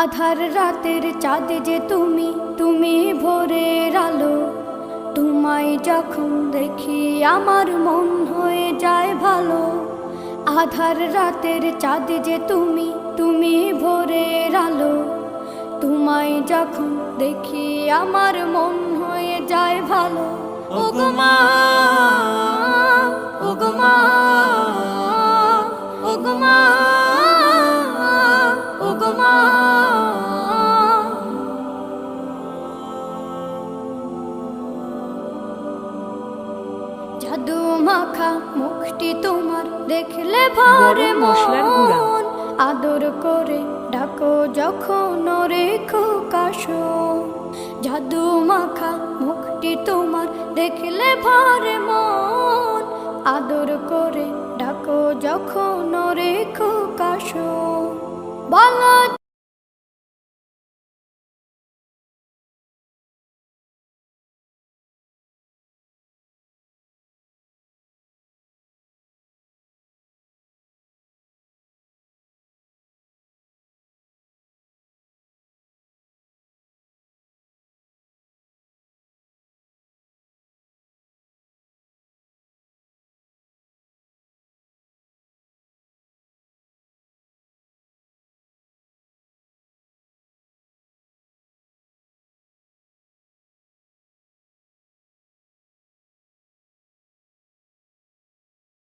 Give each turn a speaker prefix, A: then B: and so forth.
A: আধার রাতের চাঁদ যে তুমি, তুমি ভোরের আলো। তোমায় যখন দেখি আমার মন হয়ে যায় ভালো। আধার রাতের চাঁদ যে তুমি, তুমি ভোরের আলো। তোমায় যখন দেখি আমার মন হয়ে যায় ভালো। ওগো মা, ওগো মা, ওগো মা, ওগো মা। জাদু মাখা মুখটি তোমার দেখলে ভরে মন। আদর করে ডাকো যখন রেখো কাশন। জাদু মাখা মুখটি তোমার দেখলে ভরে মন। আদর করে ডাকো যখন রেখো কাশন। বলো